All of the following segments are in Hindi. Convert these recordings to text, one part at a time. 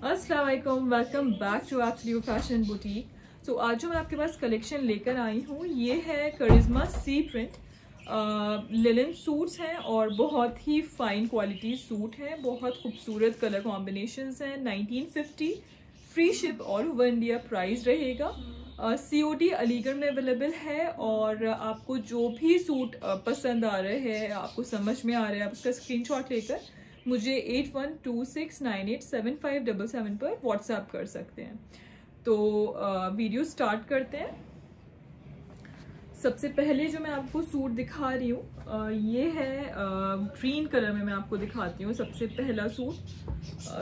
अस्सलाम वालेकुम, welcome back to absolute fashion boutique. So आज जो मैं आपके पास कलेक्शन लेकर आई हूँ ये है करिश्मा सी प्रिंट लिनन सूट्स हैं और बहुत ही फाइन क्वालिटी सूट हैं। बहुत खूबसूरत कलर कॉम्बिनेशंस हैं। 1950 free ship all over India price रहेगा। COD अलीगढ़ में अवेलेबल है और आपको जो भी सूट पसंद आ रहे हैं, आपको समझ में आ रहा है, आप उसका स्क्रीनशॉट लेकर मुझे 8126987577 पर व्हाट्सएप कर सकते हैं। तो वीडियो स्टार्ट करते हैं। सबसे पहले जो मैं आपको सूट दिखा रही हूँ ये है ग्रीन कलर में। मैं आपको दिखाती हूँ सबसे पहला सूट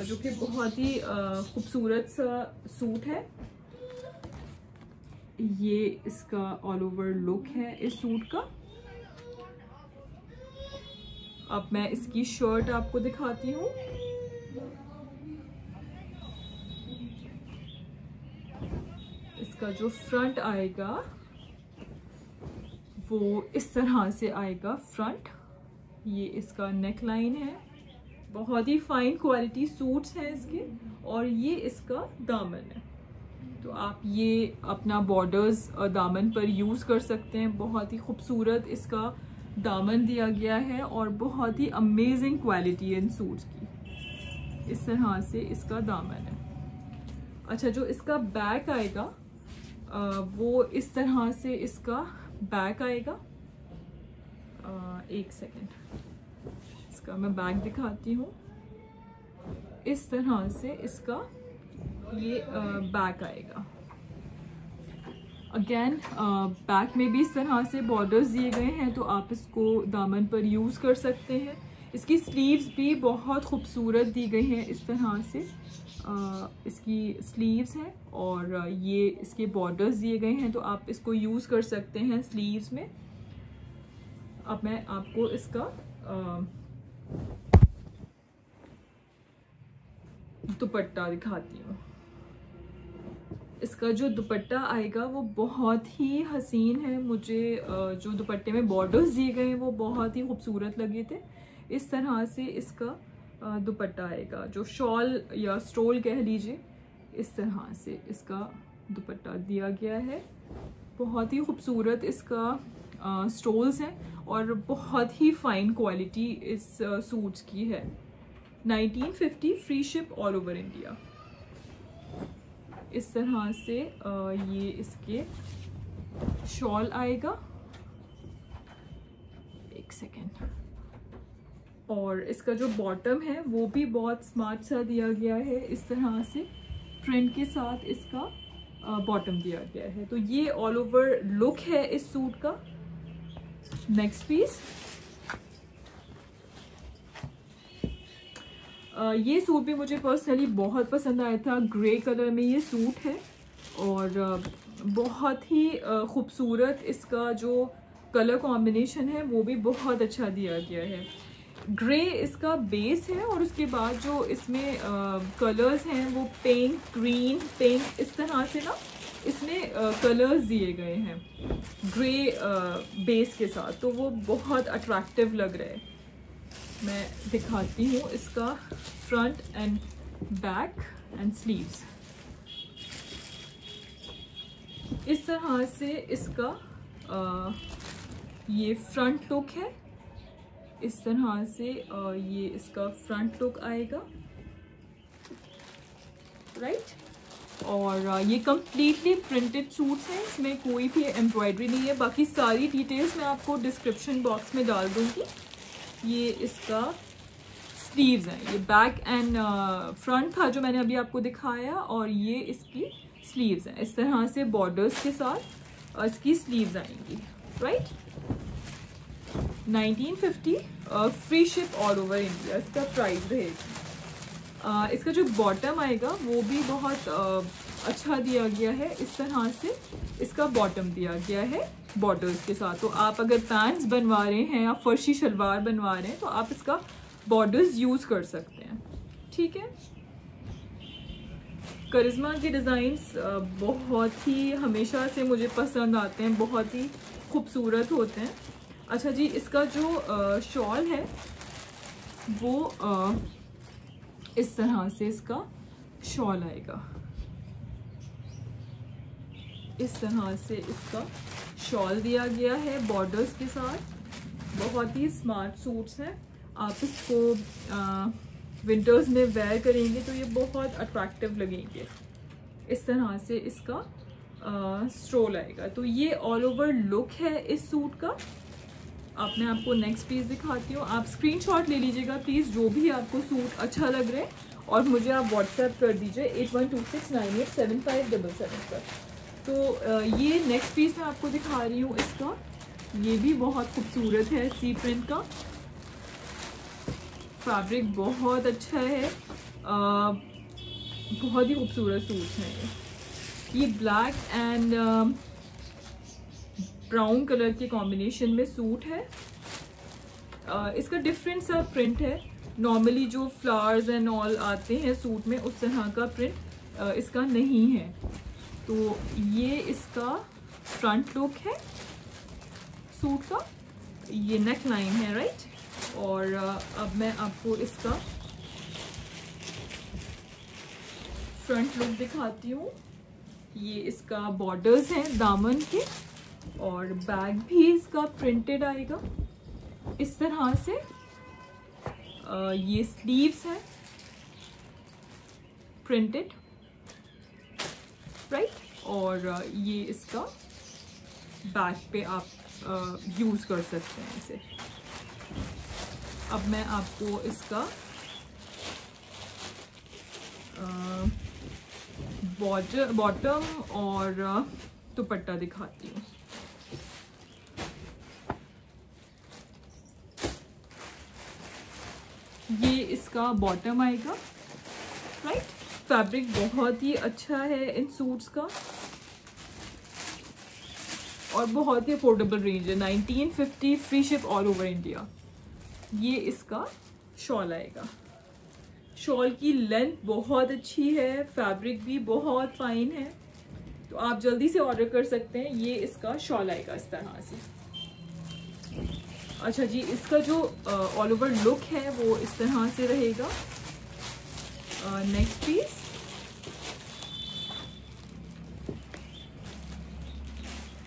जो कि बहुत ही खूबसूरत सा सूट है। ये इसका ऑल ओवर लुक है इस सूट का। अब मैं इसकी शर्ट आपको दिखाती हूँ। इसका जो फ्रंट आएगा वो इस तरह से आएगा फ्रंट। ये इसका नेक लाइन है। बहुत ही फाइन क्वालिटी सूट्स हैं इसके। और ये इसका दामन है। तो आप ये अपना बॉर्डर्स दामन पर यूज़ कर सकते हैं। बहुत ही खूबसूरत इसका दामन दिया गया है और बहुत ही अमेजिंग क्वालिटी है इन सूट्स की। इस तरह से इसका दामन है। अच्छा, जो इसका बैक आएगा वो इस तरह से इसका बैक आएगा। एक सेकेंड, इसका मैं बैक दिखाती हूँ। इस तरह से इसका ये बैक आएगा। अगेन बैक में भी इस तरह से बॉर्डर्स दिए गए हैं, तो आप इसको दामन पर यूज़ कर सकते हैं। इसकी स्लीव्स भी बहुत खूबसूरत दी गई हैं। इस तरह से इसकी स्लीव्स हैं और ये इसके बॉर्डर्स दिए गए हैं, तो आप इसको यूज़ कर सकते हैं स्लीव्स में। अब मैं आपको इसका दुपट्टा दिखाती हूँ। इसका जो दुपट्टा आएगा वो बहुत ही हसीन है। मुझे जो दुपट्टे में बॉर्डर्स दिए गए हैं वो बहुत ही खूबसूरत लगे थे। इस तरह से इसका दुपट्टा आएगा, जो शॉल या स्टोल कह लीजिए। इस तरह से इसका दुपट्टा दिया गया है। बहुत ही खूबसूरत इसका स्टोल्स हैं और बहुत ही फाइन क्वालिटी इस सूट्स की है। 1950 free ship all over India. इस तरह से ये इसके शॉल आएगा। एक सेकेंड। और इसका जो बॉटम है वो भी बहुत स्मार्ट सा दिया गया है। इस तरह से प्रिंट के साथ इसका बॉटम दिया गया है। तो ये ऑल ओवर लुक है इस सूट का। नेक्स्ट पीस, ये सूट भी मुझे पर्सनली बहुत पसंद आया था। ग्रे कलर में ये सूट है और बहुत ही खूबसूरत इसका जो कलर कॉम्बिनेशन है वो भी बहुत अच्छा दिया गया है। ग्रे इसका बेस है और उसके बाद जो इसमें कलर्स हैं वो पिंक, ग्रीन, पिंक, इस तरह से ना इसमें कलर्स दिए गए हैं ग्रे बेस के साथ, तो वो बहुत अट्रैक्टिव लग रहा है। मैं दिखाती हूँ इसका front end back and sleeves. इस तरह से इसका ये फ्रंट लुक है। इस तरह से ये इसका फ्रंट लुक आएगा, राइट। और ये कम्प्लीटली प्रिंटेड सूट्स हैं। इसमें कोई भी एम्ब्रॉयडरी नहीं है। बाकी सारी डिटेल्स मैं आपको डिस्क्रिप्शन बॉक्स में डाल दूँगी। ये इसका स्लीव्स हैं। ये बैक एंड फ्रंट था जो मैंने अभी आपको दिखाया, और ये इसकी स्लीव्स हैं। इस तरह से बॉर्डर्स के साथ इसकी स्लीव्स आएंगी, right. 1950 free ship all over India इसका प्राइस रहेगा। इसका जो बॉटम आएगा वो भी बहुत अच्छा दिया गया है। इस तरह से इसका बॉटम दिया गया है बॉर्डर्स के साथ। तो आप अगर पैंट्स बनवा रहे हैं या फर्शी शलवार बनवा रहे हैं तो आप इसका बॉर्डर्स यूज़ कर सकते हैं, ठीक है। करिश्मा के डिज़ाइंस बहुत ही हमेशा से मुझे पसंद आते हैं, बहुत ही खूबसूरत होते हैं। अच्छा जी, इसका जो शॉल है वो इस तरह से इसका शॉल आएगा। इस तरह से इसका शॉल दिया गया है बॉर्डर्स के साथ। बहुत ही स्मार्ट सूट्स हैं। आप इसको विंटर्स में वेयर करेंगे तो ये बहुत अट्रैक्टिव लगेंगे। इस तरह से इसका स्ट्रोल आएगा। तो ये ऑल ओवर लुक है इस सूट का। अब मैं आपको नेक्स्ट पीस दिखाती हूँ। आप स्क्रीनशॉट ले लीजिएगा प्लीज़, जो भी आपको सूट अच्छा लग रहा है, और मुझे आप व्हाट्सएप कर दीजिए 8126987577 पर। तो ये नेक्स्ट पीस मैं आपको दिखा रही हूँ इसका। ये भी बहुत खूबसूरत है, सी प्रिंट का फैब्रिक बहुत अच्छा है। बहुत ही खूबसूरत सूट है ये ब्लैक एंड ब्राउन कलर के कॉम्बिनेशन में सूट है। इसका डिफरेंट सा प्रिंट है। नॉर्मली जो फ्लावर्स एंड ऑल आते हैं सूट में उस तरह का प्रिंट इसका नहीं है। तो ये इसका फ्रंट लुक है सूट का। ये नेक लाइन है राइट। और अब मैं आपको इसका फ्रंट लुक दिखाती हूँ। ये इसका बॉर्डर्स हैं दामन के, और बैक भी इसका प्रिंटेड आएगा इस तरह से। ये स्लीव्स है प्रिंटेड राइट। और ये इसका बैक पे आप यूज़ कर सकते हैं इसे। अब मैं आपको इसका बॉटम और दुपट्टा दिखाती हूँ। ये इसका बॉटम आएगा राइट। फैब्रिक बहुत ही अच्छा है इन सूट्स का, और बहुत ही अफोर्डेबल रेंज है। 1950 free ship all over India. ये इसका शॉल आएगा। शॉल की लेंथ बहुत अच्छी है, फैब्रिक भी बहुत फाइन है, तो आप जल्दी से ऑर्डर कर सकते हैं। ये इसका शॉल आएगा इस तरह से। अच्छा जी, इसका जो ऑल ओवर लुक है वो इस तरह से रहेगा। नेक्स्ट पीस,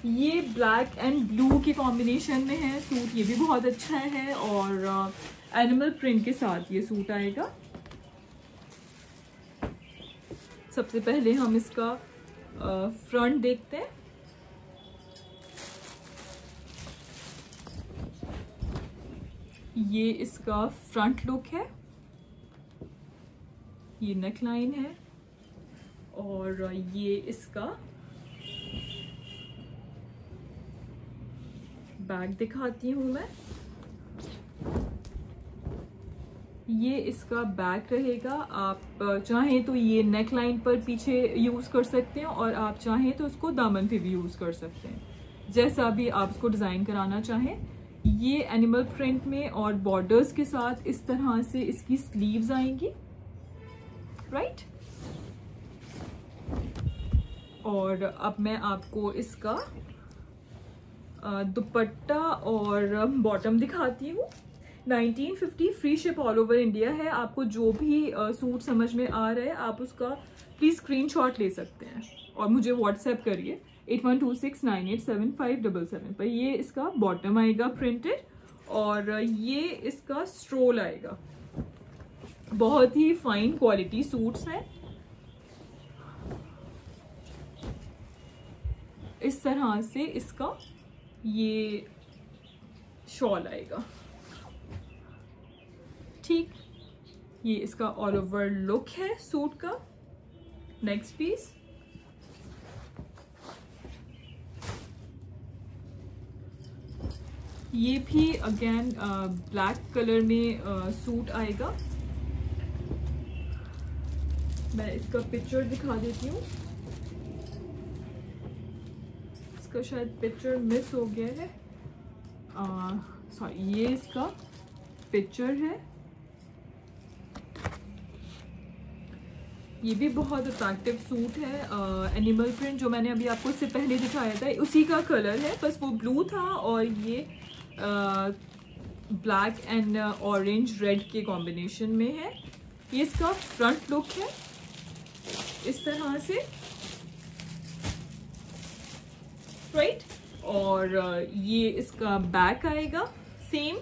ये ब्लैक एंड ब्लू के कॉम्बिनेशन में है सूट। ये भी बहुत अच्छा है, और एनिमल प्रिंट के साथ ये सूट आएगा। सबसे पहले हम इसका फ्रंट देखते हैं। ये इसका फ्रंट लुक है। ये नेक लाइन है, और ये इसका बैक दिखाती हूँ मैं। ये इसका बैक रहेगा। आप चाहें तो ये नेक लाइन पर पीछे यूज़ कर सकते हैं, और आप चाहें तो उसको दामन पे भी यूज़ कर सकते हैं, जैसा भी आप उसको डिज़ाइन कराना चाहें। ये एनिमल प्रिंट में और बॉर्डर्स के साथ इस तरह से इसकी स्लीव्स आएंगी राइट। और अब मैं आपको इसका दुपट्टा और बॉटम दिखाती हूँ। 1950 free ship all over India है। आपको जो भी सूट समझ में आ रहा है आप उसका प्लीज़ स्क्रीनशॉट ले सकते हैं, और मुझे व्हाट्सएप करिए 8126987577 पर। ये इसका बॉटम आएगा प्रिंटेड, और ये इसका स्ट्रोल आएगा। बहुत ही फाइन क्वालिटी सूट्स हैं। इस तरह से इसका ये शॉल आएगा ठीक। ये इसका ऑल ओवर लुक है सूट का। नेक्स्ट पीस, ये भी अगेन ब्लैक कलर में सूट आएगा। मैं इसका पिक्चर दिखा देती हूँ। इसका शायद पिक्चर मिस हो गया है, सॉरी। ये इसका पिक्चर है। ये भी बहुत अट्रैक्टिव सूट है। एनिमल प्रिंट जो मैंने अभी आपको इससे पहले दिखाया था उसी का कलर है, बस वो ब्लू था, और ये ब्लैक एंड ऑरेंज रेड के कॉम्बिनेशन में है। ये इसका फ्रंट लुक है। इस तरह से, राइट। और ये इसका बैक आएगा सेम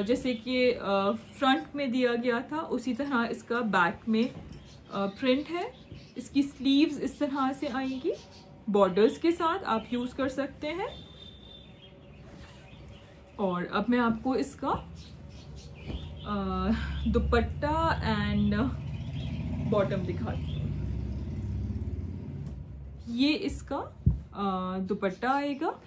जैसे कि फ्रंट में दिया गया था, उसी तरह इसका बैक में प्रिंट है। इसकी स्लीव्स इस तरह से आएंगी, बॉर्डर्स के साथ आप यूज़ कर सकते हैं। और अब मैं आपको इसका दुपट्टा एंड बॉटम दिखाती हूँ। ये इसका दुपट्टा आएगा।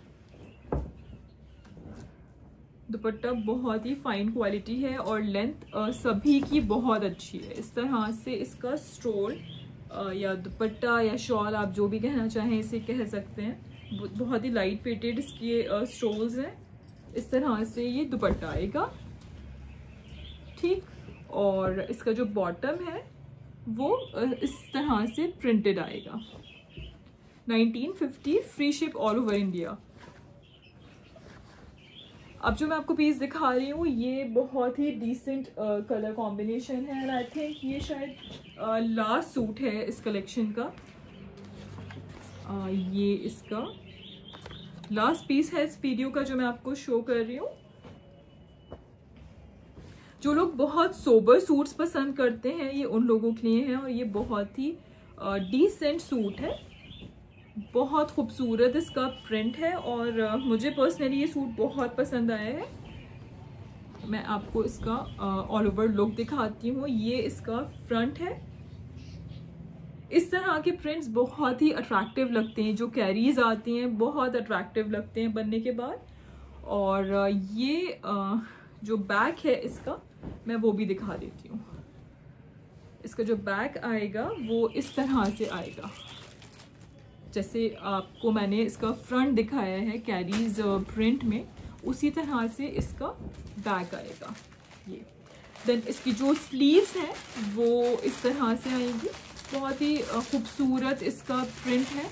दुपट्टा बहुत ही फाइन क्वालिटी है और लेंथ सभी की बहुत अच्छी है। इस तरह से इसका स्टोल या दुपट्टा या शॉल, आप जो भी कहना चाहें इसे कह सकते हैं। बहुत ही लाइट वेटेड इसके स्टोल्स हैं। इस तरह से ये दुपट्टा आएगा, ठीक। और इसका जो बॉटम है वो इस तरह से प्रिंटेड आएगा। 1950, free ship all over India. अब जो मैं आपको पीस दिखा रही हूँ ये बहुत ही डिसेंट कलर कॉम्बिनेशन है एंड आई थिंक ये शायद लास्ट सूट है इस कलेक्शन का। ये इसका लास्ट पीस है इस वीडियो का जो मैं आपको शो कर रही हूँ। जो लोग बहुत सोबर सूट्स पसंद करते हैं ये उन लोगों के लिए है। और ये बहुत ही डिसेंट सूट है, बहुत खूबसूरत इसका प्रिंट है और मुझे पर्सनली ये सूट बहुत पसंद आया है। मैं आपको इसका ऑल ओवर लुक दिखाती हूँ। ये इसका फ्रंट है। इस तरह के प्रिंट्स बहुत ही अट्रैक्टिव लगते हैं, जो कैरीज आती हैं बहुत अट्रैक्टिव लगते हैं बनने के बाद। और ये जो बैक है इसका मैं वो भी दिखा देती हूँ। इसका जो बैक आएगा वो इस तरह से आएगा, जैसे आपको मैंने इसका फ्रंट दिखाया है कैरीज प्रिंट में, उसी तरह से इसका बैक आएगा ये। देन इसकी जो स्लीव्स हैं वो इस तरह से आएगी। बहुत ही खूबसूरत इसका प्रिंट है।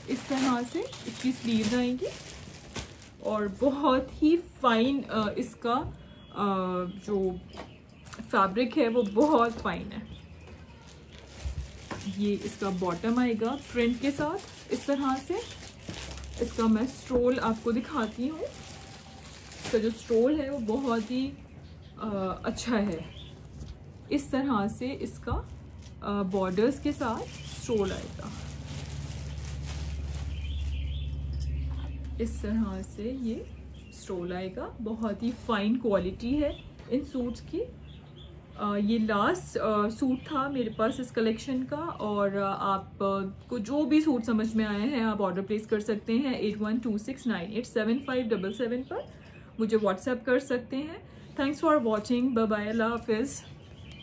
इस तरह से इसकी स्लीव्स आएंगी और बहुत ही फाइन इसका जो फैब्रिक है वो बहुत फाइन है। ये इसका बॉटम आएगा प्रिंट के साथ इस तरह से। इसका मैं स्टोल आपको दिखाती हूँ। इसका जो स्टोल है वो बहुत ही अच्छा है। इस तरह से इसका बॉर्डर्स के साथ स्टोल आएगा। इस तरह से ये स्टोल आएगा। बहुत ही फाइन क्वालिटी है इन सूट्स की। ये लास्ट सूट था मेरे पास इस कलेक्शन का। और आप को जो भी सूट समझ में आए हैं आप ऑर्डर प्लेस कर सकते हैं 8126987577 पर। मुझे व्हाट्सएप कर सकते हैं। Thanks for watching. Bye bye, अल्लाह हाफिज़।